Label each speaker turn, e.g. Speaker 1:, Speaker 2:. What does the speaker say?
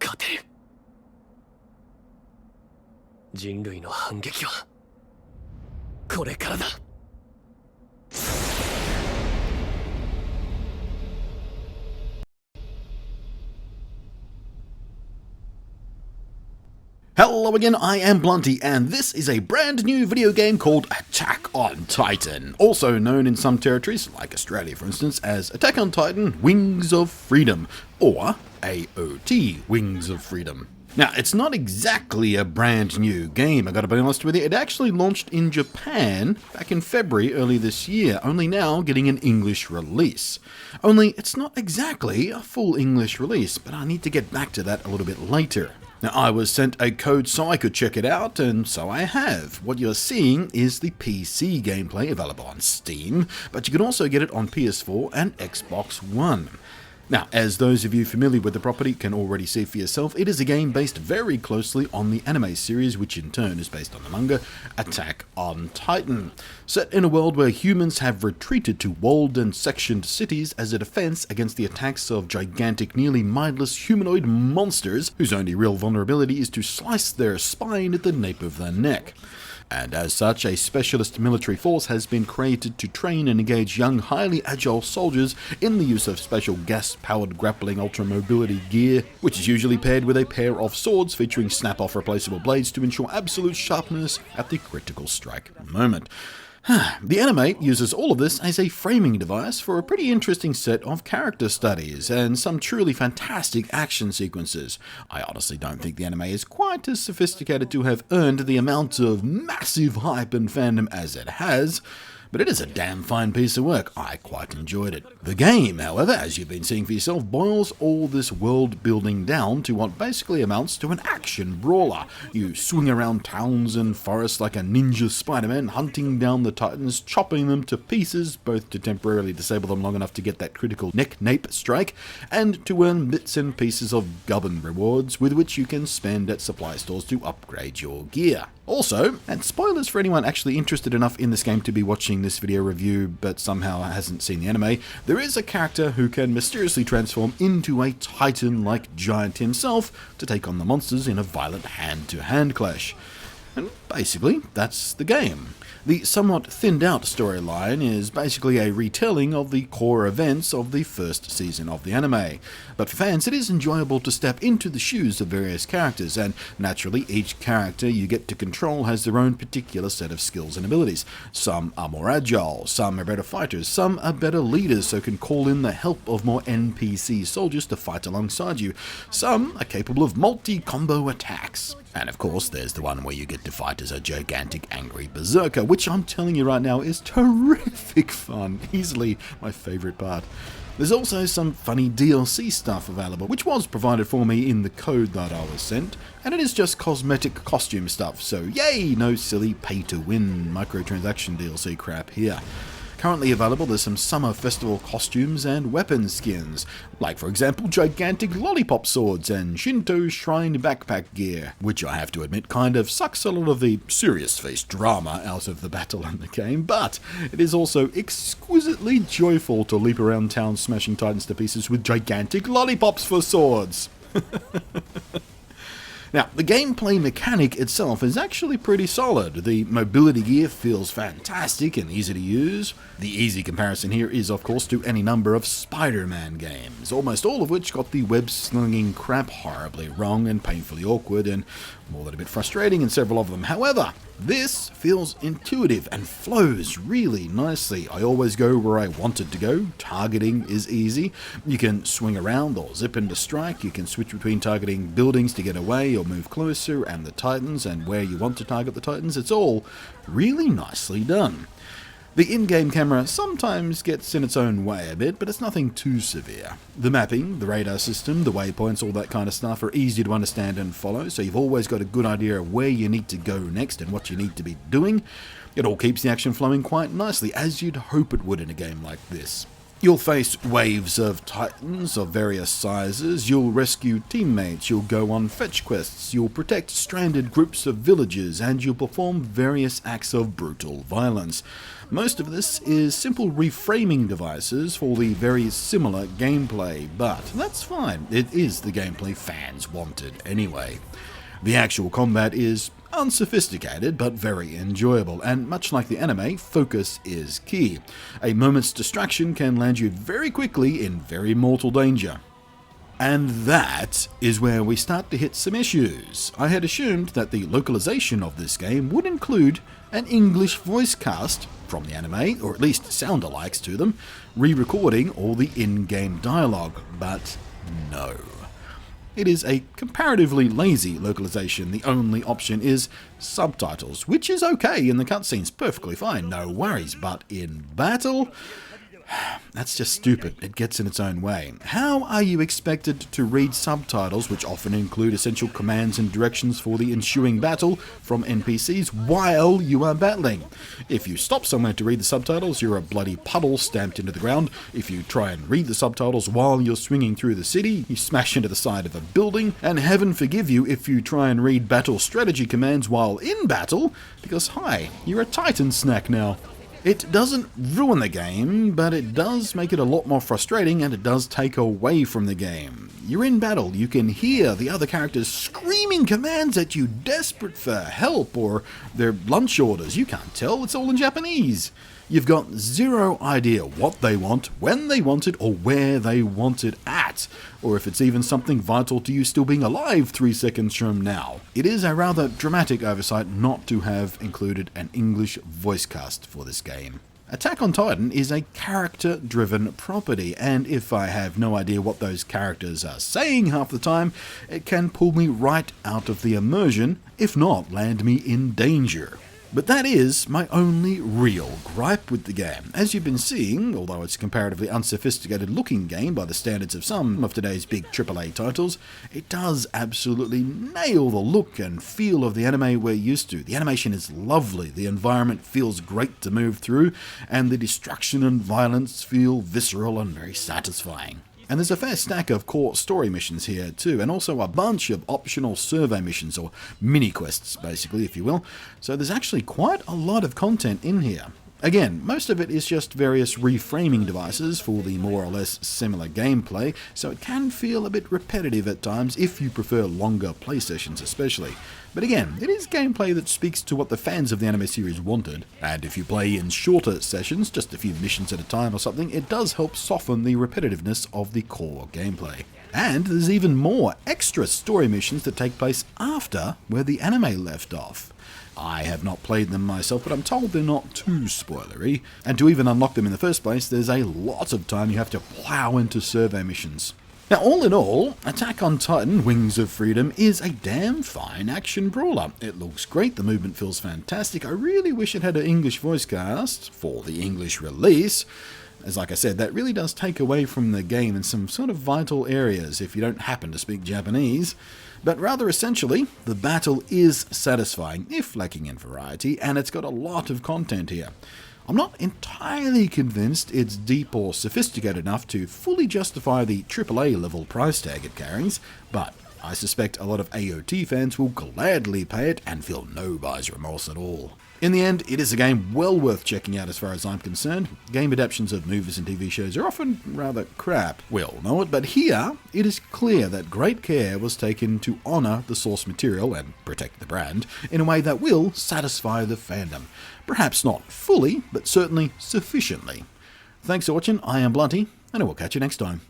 Speaker 1: 勝てる。人類の反撃はこれからだ。
Speaker 2: Hello again, I am Blunty, and this is a brand new video game called Attack on Titan, also known in some territories, like Australia for instance, as Attack on Titan Wings of Freedom, or AOT Wings of Freedom. Now, it's not exactly a brand new game, I gotta be honest with you. It actually launched in Japan back in February early this year, only now getting an English release. Only, it's not exactly a full English release, but I need to get back to that a little bit later. Now, I was sent a code so I could check it out, and so I have. What you're seeing is the PC gameplay available on Steam, but you can also get it on PS4 and Xbox One. Now, as those of you familiar with the property can already see for yourself, it is a game based very closely on the anime series, which in turn is based on the manga Attack on Titan. Set in a world where humans have retreated to walled and sectioned cities as a defense against the attacks of gigantic, nearly mindless humanoid monsters whose only real vulnerability is to slice their spine at the nape of their neck. And as such, a specialist military force has been created to train and engage young, highly agile soldiers in the use of special gas-powered grappling ultra-mobility gear, which is usually paired with a pair of swords featuring snap-off replaceable blades to ensure absolute sharpness at the critical strike moment. The anime uses all of this as a framing device for a pretty interesting set of character studies and some truly fantastic action sequences. I honestly don't think the anime is quite as sophisticated to have earned the amount of massive hype and fandom as it has, but it is a damn fine piece of work. I quite enjoyed it. The game, however, as you've been seeing for yourself, boils all this world building down to what basically amounts to an action brawler. You swing around towns and forests like a ninja Spider-Man, hunting down the Titans, chopping them to pieces, both to temporarily disable them long enough to get that critical neck-nape strike, and to earn bits and pieces of gubbin rewards with which you can spend at supply stores to upgrade your gear. Also, and spoilers for anyone actually interested enough in this game to be watching this video review but somehow hasn't seen the anime, there is a character who can mysteriously transform into a Titan-like giant himself to take on the monsters in a violent hand-to-hand clash. And basically, that's the game. The somewhat thinned out storyline is basically a retelling of the core events of the first season of the anime. But for fans, it is enjoyable to step into the shoes of various characters, and naturally each character you get to control has their own particular set of skills and abilities. Some are more agile, some are better fighters, some are better leaders so can call in the help of more NPC soldiers to fight alongside you. Some are capable of multi-combo attacks. And of course, there's the one where you get to fight as a gigantic angry berserker, which I'm telling you right now is terrific fun. Easily my favourite part. There's also some funny DLC stuff available, which was provided for me in the code that I was sent, and it is just cosmetic costume stuff, so yay, no silly pay-to-win microtransaction DLC crap here. Currently available, there's some summer festival costumes and weapon skins, like for example gigantic lollipop swords and Shinto shrine backpack gear, which I have to admit kind of sucks a lot of the serious face drama out of the battle in the game, but it is also exquisitely joyful to leap around town smashing Titans to pieces with gigantic lollipops for swords. Now, the gameplay mechanic itself is actually pretty solid. The mobility gear feels fantastic and easy to use. The easy comparison here is, of course, to any number of Spider-Man games, almost all of which got the web-slinging crap horribly wrong and painfully awkward and more than a bit frustrating in several of them. However, this feels intuitive and flows really nicely. I always go where I want it to go. Targeting is easy. You can swing around or zip into strike. You can switch between targeting buildings to get away or move closer, and the Titans and where you want to target the Titans. It's all really nicely done. The in-game camera sometimes gets in its own way a bit, but it's nothing too severe. The mapping, the radar system, the waypoints, all that kind of stuff are easy to understand and follow, so you've always got a good idea of where you need to go next and what you need to be doing. It all keeps the action flowing quite nicely, as you'd hope it would in a game like this. You'll face waves of titans of various sizes, you'll rescue teammates, you'll go on fetch quests, you'll protect stranded groups of villagers, and you'll perform various acts of brutal violence. Most of this is simple reframing devices for the very similar gameplay, but that's fine, it is the gameplay fans wanted anyway. The actual combat is unsophisticated but very enjoyable, and much like the anime, focus is key. A moment's distraction can land you very quickly in very mortal danger. And that is where we start to hit some issues. I had assumed that the localization of this game would include an English voice cast from the anime, or at least sound-alikes to them, re-recording all the in-game dialogue, but no. It is a comparatively lazy localization. The only option is subtitles, which is okay in the cutscenes, perfectly fine, no worries, but in battle, that's just stupid. It gets in its own way. How are you expected to read subtitles, which often include essential commands and directions for the ensuing battle from NPCs, while you are battling? If you stop somewhere to read the subtitles, you're a bloody puddle stamped into the ground. If you try and read the subtitles while you're swinging through the city, you smash into the side of a building, and heaven forgive you if you try and read battle strategy commands while in battle, because hi, you're a Titan snack now. It doesn't ruin the game, but it does make it a lot more frustrating, and it does take away from the game. You're in battle, you can hear the other characters screaming commands at you, desperate for help or their lunch orders. You can't tell, it's all in Japanese. You've got zero idea what they want, when they want it, or where they want it at, or if it's even something vital to you still being alive 3 seconds from now. It is a rather dramatic oversight not to have included an English voice cast for this game. Attack on Titan is a character-driven property, and if I have no idea what those characters are saying half the time, it can pull me right out of the immersion, if not land me in danger. But that is my only real gripe with the game. As you've been seeing, although it's a comparatively unsophisticated looking game by the standards of some of today's big AAA titles, it does absolutely nail the look and feel of the anime we're used to. The animation is lovely, the environment feels great to move through, and the destruction and violence feel visceral and very satisfying. And there's a fair stack of core story missions here too, and also a bunch of optional survey missions, or mini-quests basically, if you will. So there's actually quite a lot of content in here. Again, most of it is just various reframing devices for the more or less similar gameplay, so it can feel a bit repetitive at times if you prefer longer play sessions especially. But again, it is gameplay that speaks to what the fans of the anime series wanted, and if you play in shorter sessions, just a few missions at a time or something, it does help soften the repetitiveness of the core gameplay. And there's even more extra story missions that take place after where the anime left off. I have not played them myself, but I'm told they're not too spoilery, and to even unlock them in the first place, there's a lot of time you have to plow into survey missions. Now, all in all, Attack on Titan Wings of Freedom is a damn fine action brawler. It looks great, the movement feels fantastic. I really wish it had an English voice cast for the English release. As like I said, that really does take away from the game in some sort of vital areas if you don't happen to speak Japanese. But rather essentially, the battle is satisfying, if lacking in variety, and it's got a lot of content here. I'm not entirely convinced it's deep or sophisticated enough to fully justify the AAA level price tag it carries, but I suspect a lot of AOT fans will gladly pay it and feel no buyer's remorse at all. In the end, it is a game well worth checking out as far as I'm concerned. Game adaptations of movies and TV shows are often rather crap. We all know it, but here it is clear that great care was taken to honour the source material and protect the brand in a way that will satisfy the fandom. Perhaps not fully, but certainly sufficiently. Thanks for watching, I am Blunty, and I will catch you next time.